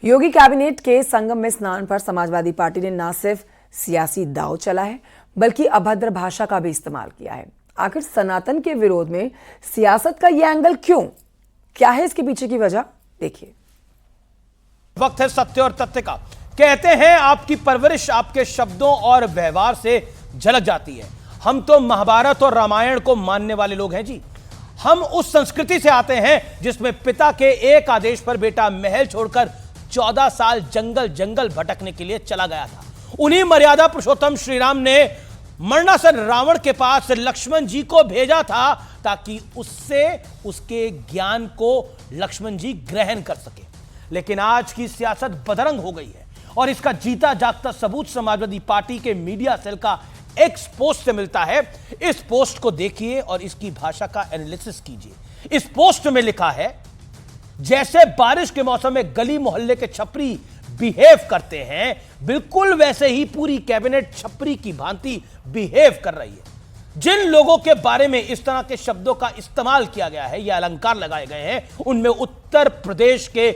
योगी cabinet के संगम में स्नान पर समाजवादी पार्टी ने न सिर्फ सियासी दांव चला है बल्कि अभद्र भाषा का भी इस्तेमाल किया है। आखिर सनातन के विरोध में सियासत का यह एंगल क्यों? क्या है इसके पीछे की वजह? देखिए। वक्त है सत्य और तथ्य का। कहते हैं आपकी परवरिश आपके शब्दों और व्यवहार से झलक जाती है। हम तो महाभारत और रामायण को मानने वाले लोग हैं जी। हम उस संस्कृति से आते हैं जिसमें पिता के एक आदेश पर बेटा महल छोड़कर 14 साल जंगल जंगल भटकने के लिए चला गया था। उन्हीं मर्यादा पुरुषोत्तम श्री राम ने मरणासन रावण के पास लक्ष्मण जी को भेजा था ताकि उससे उसके ज्ञान को लक्ष्मण जी ग्रहण कर सके। लेकिन आज की सियासत बदरंग हो गई है और इसका जीता जागता सबूत समाजवादी पार्टी के मीडिया सेल का एक्स पोस्ट से मिलता है। इस पोस्ट को देखिए और इसकी भाषा का एनालिसिस कीजिए। इस पोस्ट में लिखा है, जैसे बारिश के मौसम में गली मोहल्ले के छपरी बिहेव करते हैं, बिल्कुल वैसे ही पूरी कैबिनेट छपरी की भांति बिहेव कर रही है। जिन लोगों के बारे में इस तरह के शब्दों का इस्तेमाल किया गया है या अलंकार लगाए गए हैं, उनमें उत्तर प्रदेश के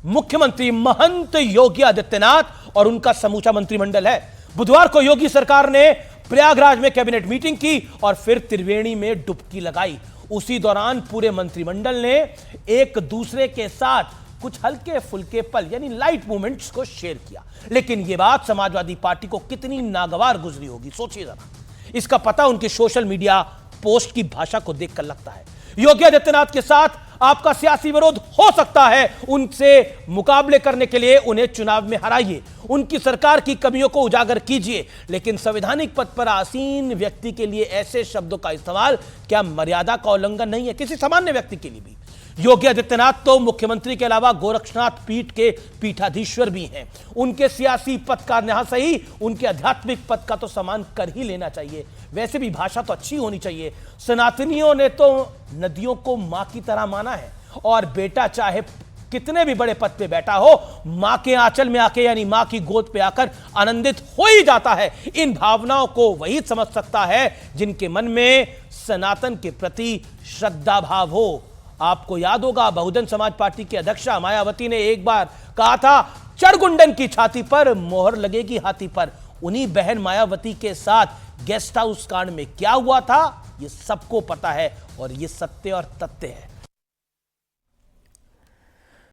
मुख्यमंत्री महंत योगी आदित्यनाथ और उनका समूचा मंत्रिमंडल है। बुधवार को योगी सरकार ने प्रयागराज में कैबिनेट मीटिंग की और फिर त्रिवेणी में डुबकी लगाई। उसी दौरान पूरे मंत्रिमंडल ने एक दूसरे के साथ कुछ हल्के फुल्के पल यानी लाइट मूवमेंट्स को शेयर किया। लेकिन यह बात समाजवादी पार्टी को कितनी नागवार गुजरी होगी, सोचिए जरा। इसका पता उनके सोशल मीडिया पोस्ट की भाषा को देखकर लगता है। योगी आदित्यनाथ के साथ आपका सियासी विरोध हो सकता है, उनसे मुकाबले करने के लिए उन्हें चुनाव में हराइए, उनकी सरकार की कमियों को उजागर कीजिए, लेकिन संवैधानिक पद पर आसीन व्यक्ति के लिए ऐसे शब्दों का इस्तेमाल क्या मर्यादा का उल्लंघन नहीं है? किसी सामान्य व्यक्ति के लिए भी। योगी आदित्यनाथ तो मुख्यमंत्री के अलावा गोरक्षनाथ पीठ के पीठाधीश्वर भी हैं। उनके सियासी पद का न सही उनके आध्यात्मिक पद का तो सम्मान कर ही लेना चाहिए। वैसे भी भाषा तो अच्छी होनी चाहिए। सनातनियों ने तो नदियों को मां की तरह माना है और बेटा चाहे कितने भी बड़े पद पे बैठा हो, मां के आंचल में आके यानी मां की गोद पे आकर आनंदित हो ही जाता है। इन भावनाओं को वही समझ सकता है जिनके मन में सनातन के प्रति श्रद्धा भाव हो। आपको याद होगा, बहुजन समाज पार्टी की अध्यक्षा मायावती ने एक बार कहा था, चरगुंडन की छाती पर मोहर लगेगी हाथी पर। उन्हीं बहन मायावती के साथ गेस्ट हाउस कांड में क्या हुआ था, यह सबको पता है और यह सत्य और तथ्य है।